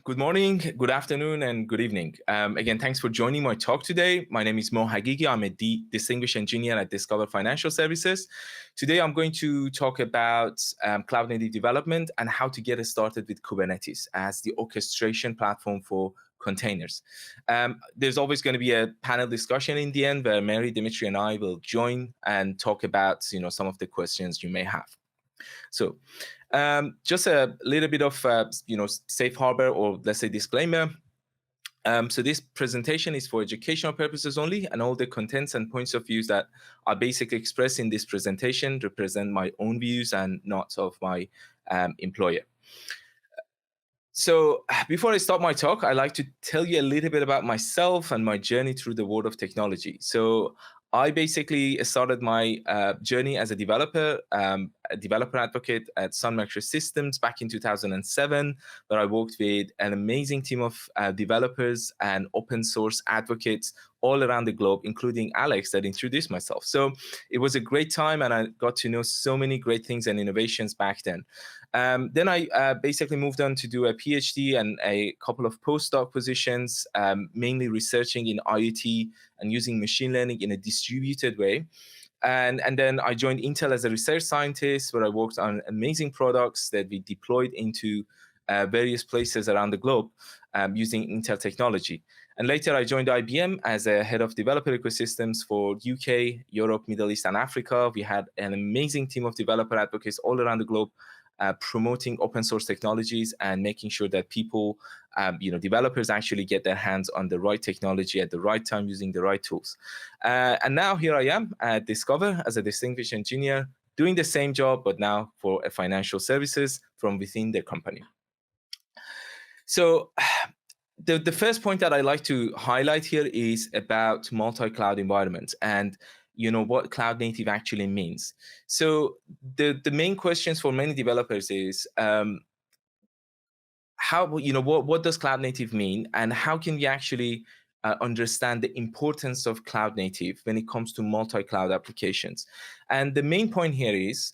Good morning, good afternoon, and good evening. Again, thanks for joining my talk today. My name is Mo Haghighi. I'm a Distinguished Engineer at Discover Financial Services. Today, I'm going to talk about cloud native development and how to get started with Kubernetes as the orchestration platform for containers. There's always going to be a panel discussion in the end where Mary, Dimitri, and I will join and talk about some of the questions you may have. So just a little bit of safe harbor, or let's say disclaimer. So this presentation is for educational purposes only, and all the contents and points of views that are basically expressed in this presentation represent my own views and not of my employer. So before I start my talk, I'd like to tell you a little bit about myself and my journey through the world of technology. So I basically started my journey as a developer advocate at Sun Microsystems back in 2007, where I worked with an amazing team of developers and open source advocates all around the globe, including Alex that introduced myself. So it was a great time, and I got to know so many great things and innovations back then. Then I basically moved on to do a PhD and a couple of postdoc positions, mainly researching in IoT and using machine learning in a distributed way. And then I joined Intel as a research scientist, where I worked on amazing products that we deployed into various places around the globe using Intel technology. And later I joined IBM as a head of developer ecosystems for UK, Europe, Middle East, and Africa. We had an amazing team of developer advocates all around the globe promoting open source technologies and making sure that people, developers actually get their hands on the right technology at the right time using the right tools. And now here I am at Discover as a distinguished engineer doing the same job, but now for a financial services from within the company. So the first point that I like to highlight here is about multi-cloud environments and what cloud native actually means. So the main questions for many developers is how what does cloud native mean, and how can we actually understand the importance of cloud native when it comes to multi-cloud applications. And the main point here is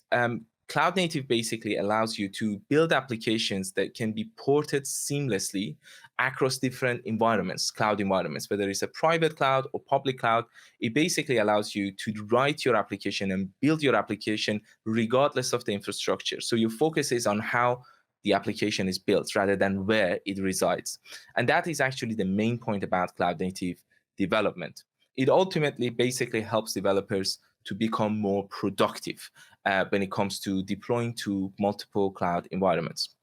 cloud native basically allows you to build applications that can be ported seamlessly across different environments, cloud environments, whether it's a private cloud or public cloud. It basically allows you to write your application and build your application regardless of the infrastructure. So your focus is on how the application is built rather than where it resides. And that is actually the main point about cloud native development. It ultimately basically helps developers to become more productive when it comes to deploying to multiple cloud environments.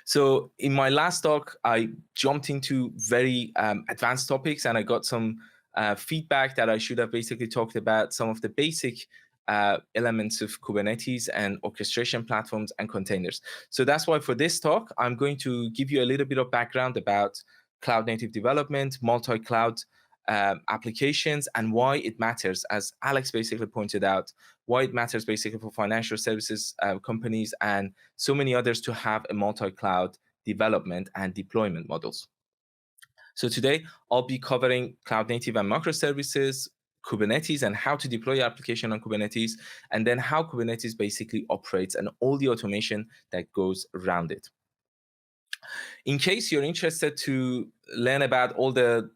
So in my last talk, I jumped into very advanced topics, and I got some feedback that I should have basically talked about some of the basic elements of Kubernetes and orchestration platforms and containers. So that's why for this talk, I'm going to give you a little bit of background about cloud native development, multi-cloud applications, and why it matters, as Alex basically pointed out, why it matters basically for financial services companies and so many others to have a multi-cloud development and deployment models. So today, I'll be covering cloud native and microservices, Kubernetes, and how to deploy your application on Kubernetes, and then how Kubernetes basically operates and all the automation that goes around it. In case you're interested to learn about all the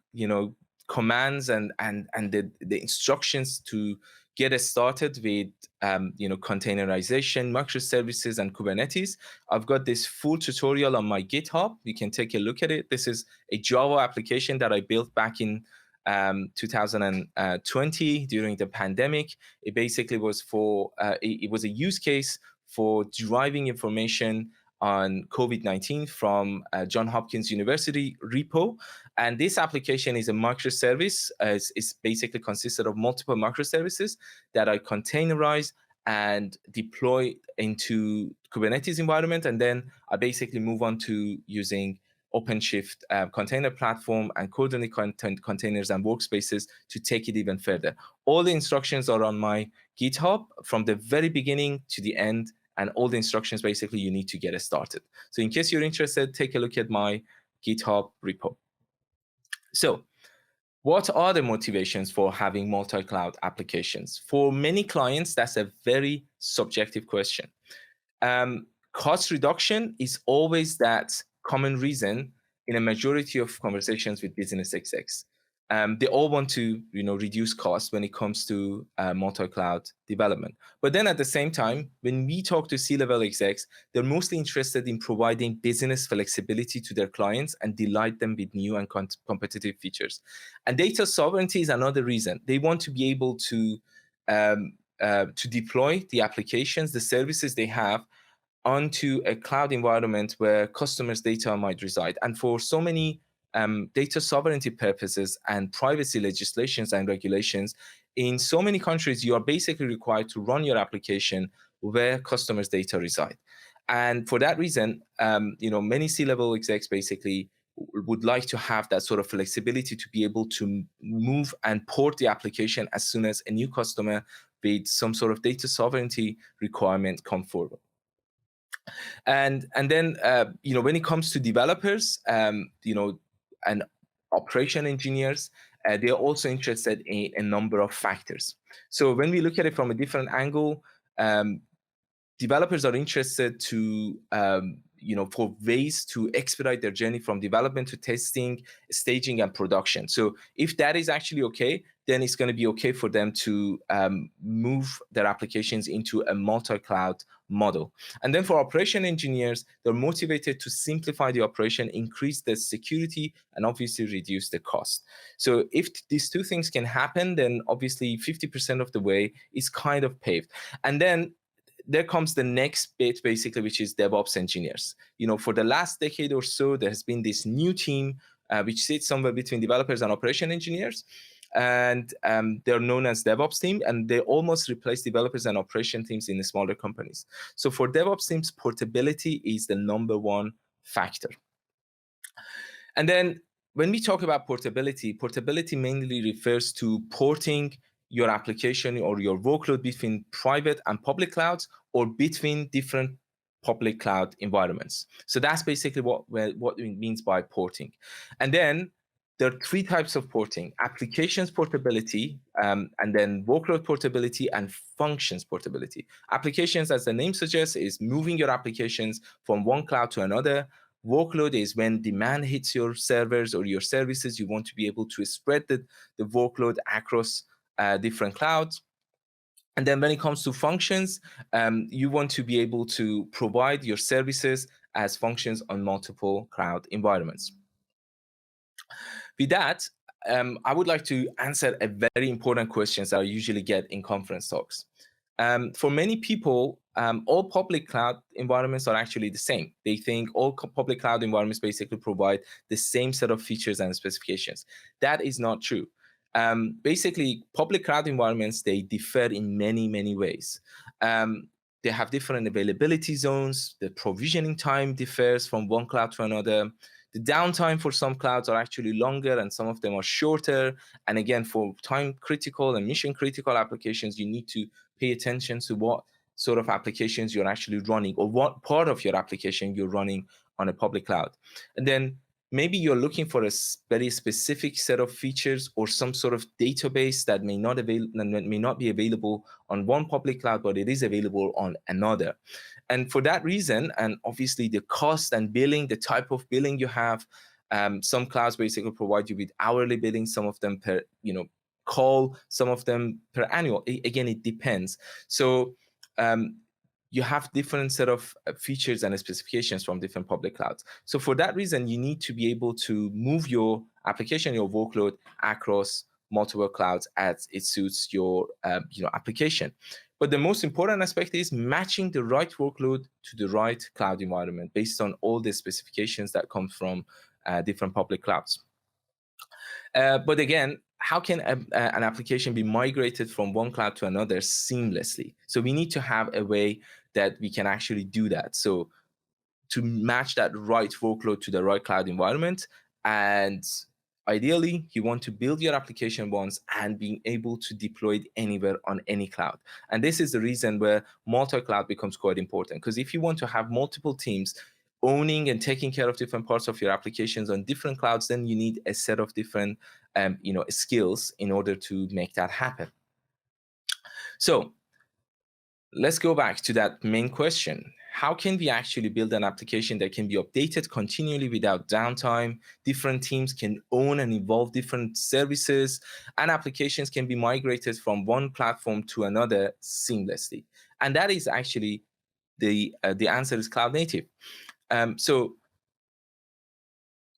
commands and the instructions to get us started with containerization, microservices, and Kubernetes, I've got this full tutorial on my GitHub. You can take a look at it. This is a Java application that I built back in 2020 during the pandemic. It basically was for it was a use case for deriving information on COVID-19 from Johns Hopkins University repo. And this application is a microservice. It's basically consisted of multiple microservices that I containerize and deploy into Kubernetes environment. And then I basically move on to using OpenShift container platform and coordinate containers and workspaces to take it even further. All the instructions are on my GitHub from the very beginning to the end, and all the instructions basically you need to get it started. So in case you're interested, take a look at my GitHub repo. So what are the motivations for having multi-cloud applications? For many clients, that's a very subjective question. Cost reduction is always that common reason in a majority of conversations with business execs. They all want to, reduce costs when it comes to multi-cloud development. But then at the same time, when we talk to C-level execs, they're mostly interested in providing business flexibility to their clients and delight them with new and competitive features. And data sovereignty is another reason. They want to be able to deploy the applications, the services they have onto a cloud environment where customers' data might reside. And for so many data sovereignty purposes and privacy legislations and regulations, in so many countries, you are basically required to run your application where customers' data reside. And for that reason, many C-level execs basically would like to have that sort of flexibility to be able to move and port the application as soon as a new customer with some sort of data sovereignty requirement come forward. And then when it comes to developers, and operation engineers, they're also interested in a number of factors. So when we look at it from a different angle, developers are interested to for ways to expedite their journey from development to testing, staging, and production. So if that is actually okay, then it's going to be okay for them to move their applications into a multi-cloud model. And then for operation engineers, they're motivated to simplify the operation, increase the security, and obviously reduce the cost. So if these two things can happen, then obviously 50% of the way is kind of paved. And then there comes the next bit, basically, which is DevOps engineers. For the last decade or so, there has been this new team which sits somewhere between developers and operation engineers. And they're known as DevOps team, and they almost replace developers and operation teams in the smaller companies. So for DevOps teams, portability is the number one factor. And then when we talk about portability mainly refers to porting your application or your workload between private and public clouds or between different public cloud environments. So that's basically what it means by porting. And then there are three types of porting: applications portability, and then workload portability, and functions portability. Applications, as the name suggests, is moving your applications from one cloud to another. Workload is when demand hits your servers or your services. You want to be able to spread the workload across different clouds. And then when it comes to functions, you want to be able to provide your services as functions on multiple cloud environments. With that, I would like to answer a very important question that I usually get in conference talks. For many people, all public cloud environments are actually the same. They think all public cloud environments basically provide the same set of features and specifications. That is not true. Basically, public cloud environments, they differ in many, many ways. They have different availability zones. The provisioning time differs from one cloud to another. The downtime for some clouds are actually longer and some of them are shorter. And again, for time critical and mission critical applications, you need to pay attention to what sort of applications you're actually running or what part of your application you're running on a public cloud. And then maybe you're looking for a very specific set of features or some sort of database that may not be available on one public cloud, but it is available on another. And for that reason, and obviously the cost and billing, the type of billing you have, some clouds basically provide you with hourly billing, some of them per call, some of them per annual. Again, it depends. So you have different set of features and specifications from different public clouds. So for that reason, you need to be able to move your application, your workload across multiple clouds as it suits your application. But the most important aspect is matching the right workload to the right cloud environment based on all the specifications that come from different public clouds. But again, how can an application be migrated from one cloud to another seamlessly? So we need to have a way that we can actually do that. So to match that right workload to the right cloud environment, and ideally, you want to build your application once and being able to deploy it anywhere on any cloud. And this is the reason where multi-cloud becomes quite important, because if you want to have multiple teams owning and taking care of different parts of your applications on different clouds, then you need a set of different skills in order to make that happen. So let's go back to that main question. how can we actually build an application that can be updated continually without downtime? Different teams can own and evolve different services, and applications can be migrated from one platform to another seamlessly. And that is actually the answer is cloud native. So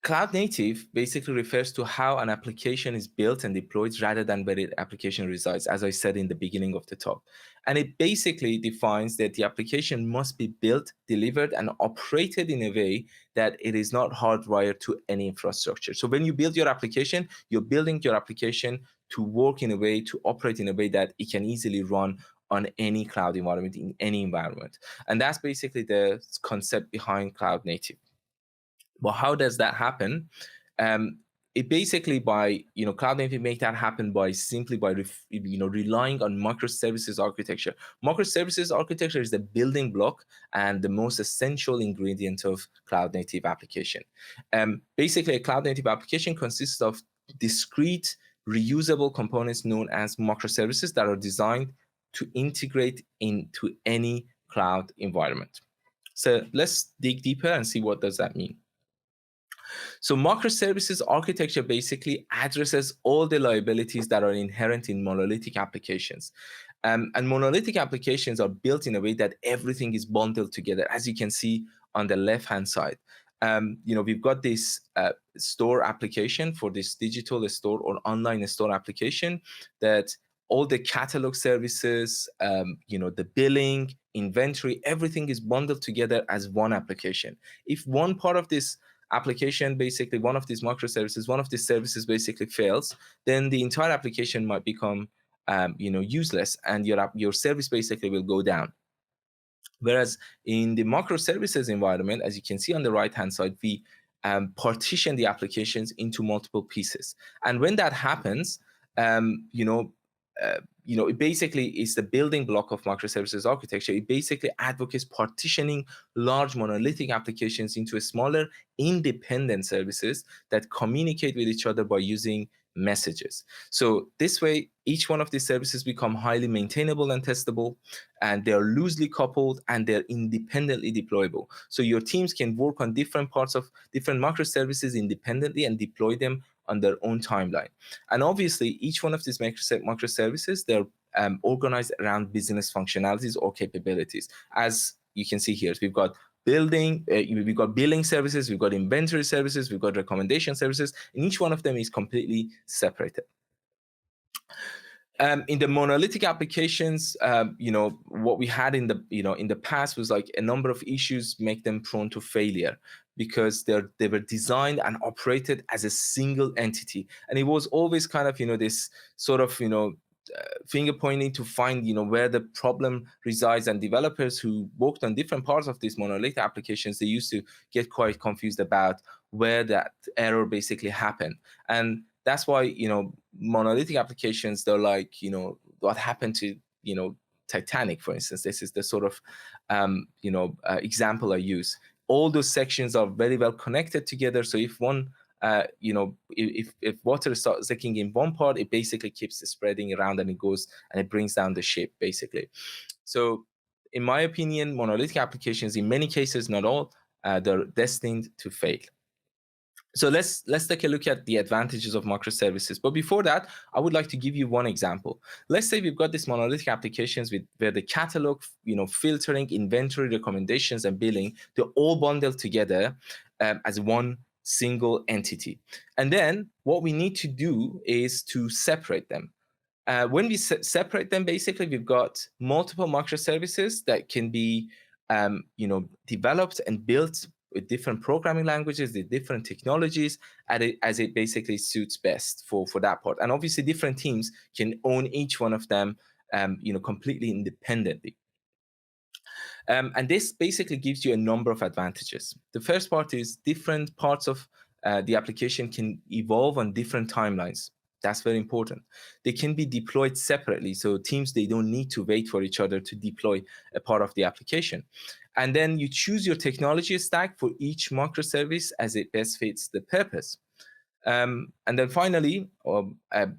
cloud native basically refers to how an application is built and deployed rather than where the application resides, as I said in the beginning of the talk. And it basically defines that the application must be built, delivered, and operated in a way that it is not hardwired to any infrastructure. So when you build your application, you're building your application to work in a way, to operate in a way that it can easily run on any cloud environment, in any environment. And that's basically the concept behind cloud native. Well, how does that happen? It basically by cloud native make that happen by simply by relying on microservices architecture. Microservices architecture is the building block and the most essential ingredient of cloud native application. Basically, a cloud native application consists of discrete, reusable components known as microservices that are designed to integrate into any cloud environment. So let's dig deeper and see what does that mean. So microservices architecture basically addresses all the liabilities that are inherent in monolithic applications. And monolithic applications are built in a way that everything is bundled together, as you can see on the left-hand side. We've got this store application for this digital store or online store application that all the catalog services, the billing, inventory, everything is bundled together as one application. If one part of this application, basically one of these microservices, one of these services basically fails, then the entire application might become useless, and your service basically will go down. Whereas in the microservices environment, as you can see on the right-hand side, we partition the applications into multiple pieces. And when that happens, it basically is the building block of microservices architecture. It basically advocates partitioning large monolithic applications into smaller independent services that communicate with each other by using messages. So this way, each one of these services become highly maintainable and testable, and they're loosely coupled and they're independently deployable. So your teams can work on different parts of different microservices independently and deploy them on their own timeline. And obviously, each one of these microservices, they're organized around business functionalities or capabilities. As you can see here, we've got we've got billing services, we've got inventory services, we've got recommendation services, and each one of them is completely separated. In the monolithic applications, what we had in the past was like a number of issues make them prone to failure because they were designed and operated as a single entity, and it was always kind of this sort of finger pointing to find where the problem resides. And developers who worked on different parts of these monolithic applications, they used to get quite confused about where that error basically happened. And that's why monolithic applications, they're like what happened to Titanic, for instance. This is the sort of example I use. All those sections are very well connected together, so if one if water starts leaking in one part, it basically keeps spreading around and it goes and it brings down the ship basically. So in my opinion, monolithic applications, in many cases, not all, they're destined to fail. So let's take a look at the advantages of microservices. But before that, I would like to give you one example. Let's say we've got these monolithic applications where the catalog, filtering, inventory, recommendations, and billing, they're all bundled together as one single entity. And then what we need to do is to separate them. When we separate them, basically, we've got multiple microservices that can be developed and built with different programming languages, with different technologies, as it basically suits best for that part. And obviously, different teams can own each one of them, completely independently. And this basically gives you a number of advantages. The first part is different parts of the application can evolve on different timelines. That's very important. They can be deployed separately, so teams, they don't need to wait for each other to deploy a part of the application. And then you choose your technology stack for each microservice as it best fits the purpose. And then finally,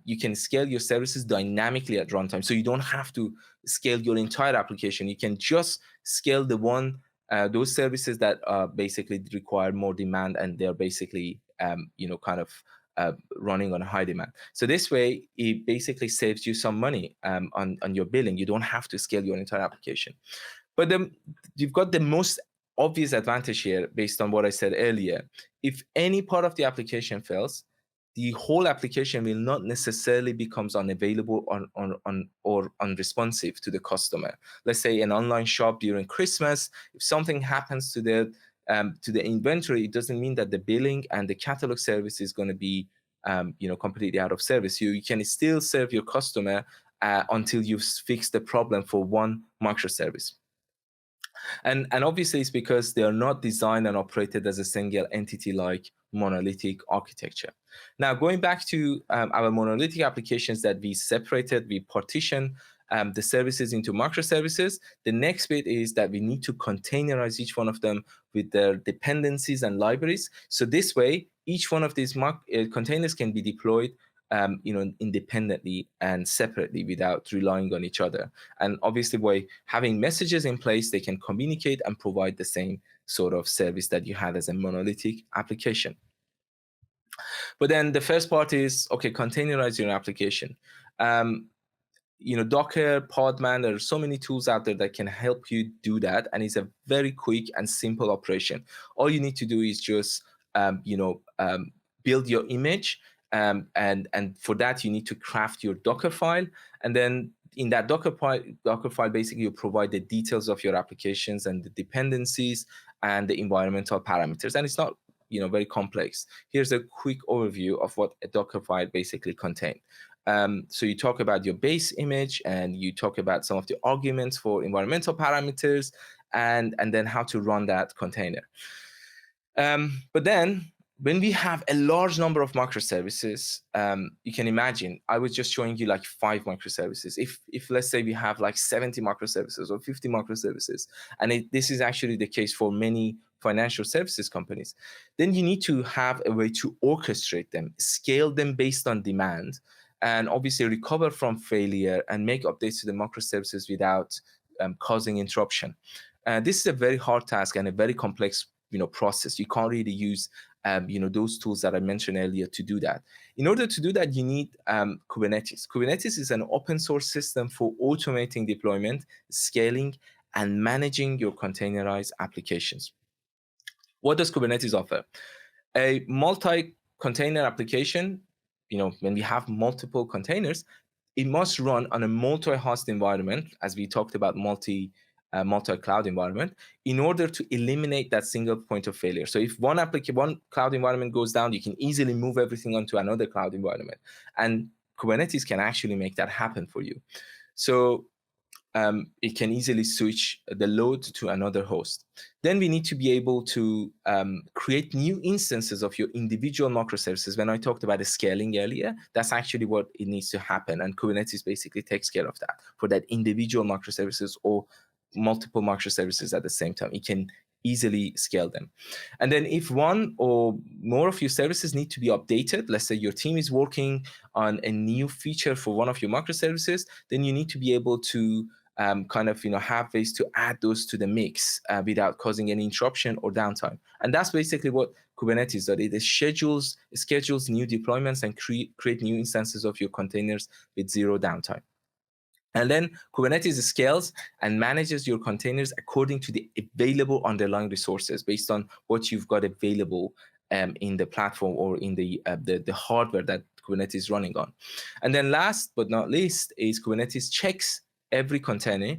you can scale your services dynamically at runtime. So you don't have to scale your entire application. You can just scale the one those services that basically require more demand, and they're basically kind of running on high demand. So this way, it basically saves you some money on your billing. You don't have to scale your entire application. But then you've got the most obvious advantage here based on what I said earlier. If any part of the application fails, the whole application will not necessarily becomes unavailable or unresponsive to the customer. Let's say an online shop during Christmas, if something happens to the inventory, it doesn't mean that the billing and the catalog service is going to be completely out of service. You can still serve your customer until you fix the problem for one microservice. And obviously it's because they are not designed and operated as a single entity like monolithic architecture. Now, going back to our monolithic applications that we separated, we partition the services into microservices. The next bit is that we need to containerize each one of them with their dependencies and libraries. So this way, each one of these containers can be deployed independently and separately without relying on each other. And obviously, by having messages in place, they can communicate and provide the same sort of service that you had as a monolithic application. But then the first part is, okay, containerize your application. Docker, Podman, there are so many tools out there that can help you do that. And it's a very quick and simple operation. All you need to do is just, build your image. And for that, you need to craft your Docker file. And then in that Docker file, basically, you provide the details of your applications and the dependencies and the environmental parameters. And it's not very complex. Here's a quick overview of what a Docker file basically contains. So you talk about your base image, and you talk about some of the arguments for environmental parameters, and then how to run that container. But then when we have a large number of microservices, you can imagine, I was just showing you like 5 microservices. If let's say we have like 70 microservices or 50 microservices, and this is actually the case for many financial services companies, then you need to have a way to orchestrate them, scale them based on demand, and obviously recover from failure and make updates to the microservices without causing interruption. This is a very hard task and a very complex process. You can't really use those tools that I mentioned earlier to do that. In order to do that, you need Kubernetes. Kubernetes is an open source system for automating deployment, scaling, and managing your containerized applications. What does Kubernetes offer? A multi-container application, when we have multiple containers, it must run on a multi-host environment, as we talked about multi-cloud environment, in order to eliminate that single point of failure. So if one cloud environment goes down, you can easily move everything onto another cloud environment. And Kubernetes can actually make that happen for you. So it can easily switch the load to another host. Then we need to be able to create new instances of your individual microservices. When I talked about the scaling earlier, that's actually what it needs to happen. And Kubernetes basically takes care of that for that individual microservices or multiple microservices at the same time. It can easily scale them. And then if one or more of your services need to be updated, let's say your team is working on a new feature for one of your microservices, then you need to be able to have ways to add those to the mix without causing any interruption or downtime. And that's basically what Kubernetes does. It schedules new deployments and create new instances of your containers with zero downtime. And then Kubernetes scales and manages your containers according to the available underlying resources based on what you've got available in the platform or in the hardware that Kubernetes is running on. And then last but not least is Kubernetes checks every container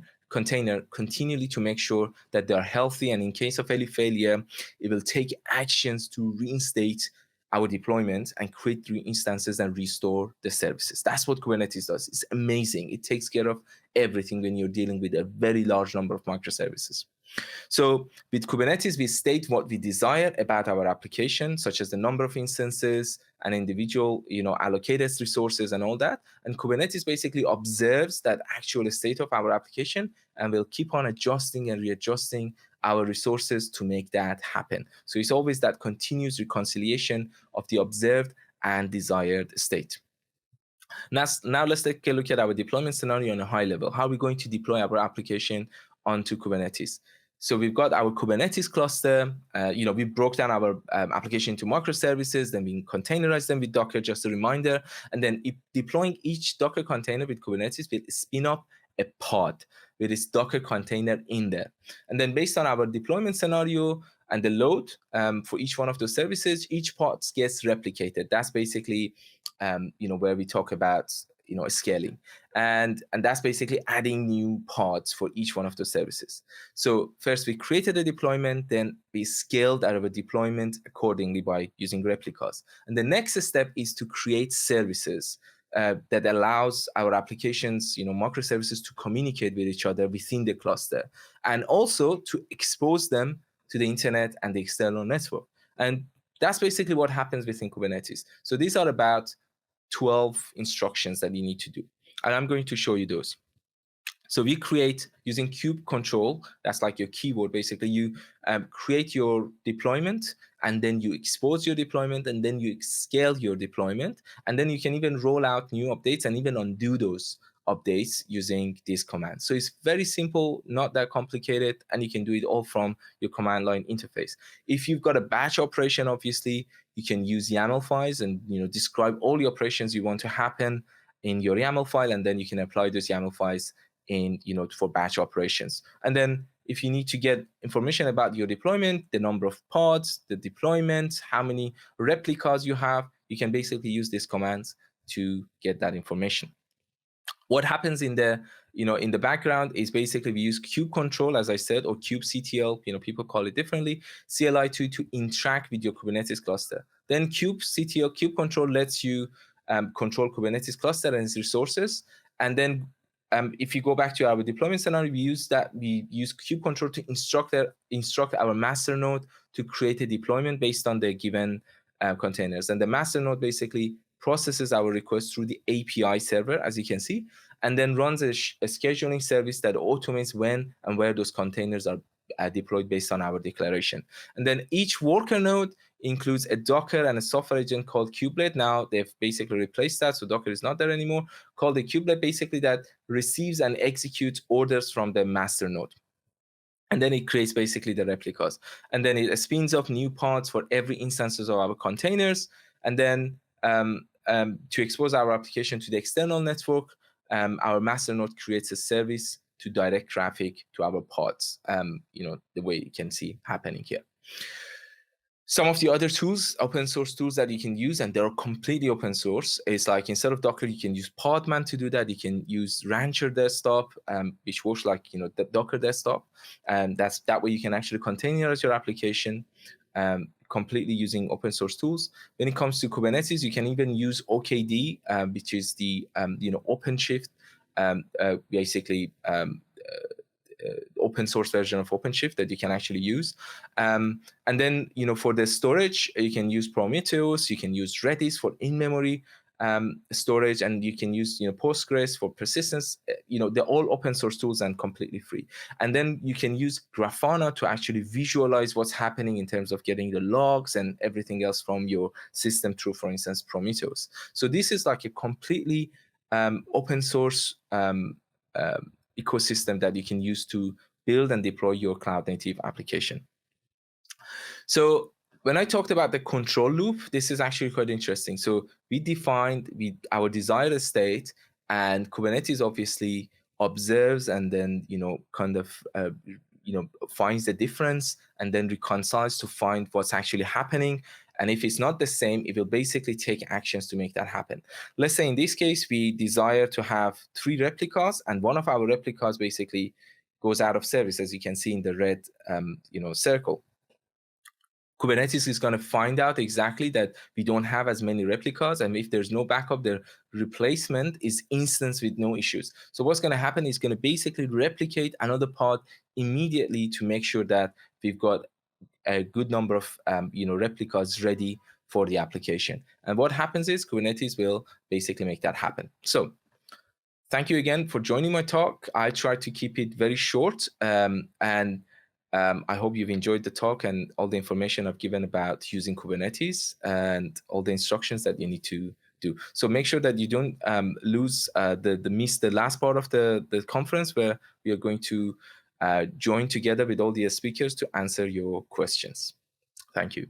continually to make sure that they are healthy. And in case of any failure, it will take actions to reinstate our deployment and create new instances and restore the services. That's what Kubernetes does. It's amazing. It takes care of everything when you're dealing with a very large number of microservices. So with Kubernetes, we state what we desire about our application, such as the number of instances and individual, allocated resources and all that. And Kubernetes basically observes that actual state of our application and will keep on adjusting and readjusting our resources to make that happen. So it's always that continuous reconciliation of the observed and desired state. Now let's take a look at our deployment scenario on a high level. How are we going to deploy our application onto Kubernetes? So we've got our Kubernetes cluster. We broke down our application into microservices, then we containerized them with Docker, just a reminder. And then deploying each Docker container with Kubernetes will spin up a pod with this Docker container in there. And then based on our deployment scenario and the load for each one of those services, each pod gets replicated. That's basically where we talk about scaling, and that's basically adding new pods for each one of those services. So first we created a deployment, then we scaled out of a deployment accordingly by using replicas. And the next step is to create services that allows our applications, microservices, to communicate with each other within the cluster, and also to expose them to the internet and the external network. And that's basically what happens within Kubernetes. So these are about 12 instructions that you need to do, and I'm going to show you those. So we create using Cubectl. That's like your keyword. Basically, you create your deployment, and then you expose your deployment, and then you scale your deployment, and then you can even roll out new updates and even undo those updates using this command. So it's very simple, not that complicated, and you can do it all from your command line interface. If you've got a batch operation, obviously you can use YAML files and describe all the operations you want to happen in your YAML file, and then you can apply those YAML files in for batch operations. And then if you need to get information about your deployment, the number of pods, the deployment, how many replicas you have, you can basically use these commands to get that information. What happens in the background is basically we use Cubectl, as I said, or kubectl, people call it differently, CLI2, to interact with your Kubernetes cluster. Then Cubectl lets you control Kubernetes cluster and its resources. And then if you go back to our deployment scenario, we use Cubectl to instruct our master node to create a deployment based on the given containers. And the master node basically processes our request through the API server, as you can see, and then runs a scheduling service that automates when and where those containers are deployed based on our declaration. And then each worker node includes a Docker and a software agent called Kubelet. Now they've basically replaced that, so Docker is not there anymore, called the Kubelet, basically, that receives and executes orders from the master node. And then it creates basically the replicas. And then it spins up new pods for every instances of our containers. And then to expose our application to the external network, our master node creates a service to direct traffic to our pods, the way you can see happening here. Some of the other tools, open source tools that you can use, and they're completely open source, is like instead of Docker, you can use Podman to do that. You can use Rancher Desktop, which works like the Docker Desktop, and that way you can actually containerize your application completely using open source tools. When it comes to Kubernetes, you can even use OKD, which is the OpenShift, basically. Open source version of OpenShift that you can actually use. And then, for the storage, you can use Prometheus, you can use Redis for in-memory storage, and you can use Postgres for persistence. They're all open source tools and completely free. And then you can use Grafana to actually visualize what's happening in terms of getting the logs and everything else from your system through, for instance, Prometheus. So this is like a completely open source ecosystem that you can use to build and deploy your cloud native application. So when I talked about the control loop, this is actually quite interesting. So we defined our desired state, and Kubernetes obviously observes and then finds the difference and then reconciles to find what's actually happening. And if it's not the same, it will basically take actions to make that happen. Let's say in this case, we desire to have 3 replicas, and one of our replicas basically goes out of service, as you can see in the red circle. Kubernetes is going to find out exactly that we don't have as many replicas, and if there's no backup, the replacement is instant with no issues. So what's going to happen is going to basically replicate another pod immediately to make sure that we've got a good number of replicas ready for the application. And what happens is Kubernetes will basically make that happen. So thank you again for joining my talk. I tried to keep it very short, and I hope you've enjoyed the talk and all the information I've given about using Kubernetes and all the instructions that you need to do. So make sure that you don't miss the last part of the conference, where we are going to join together with all the speakers to answer your questions. Thank you.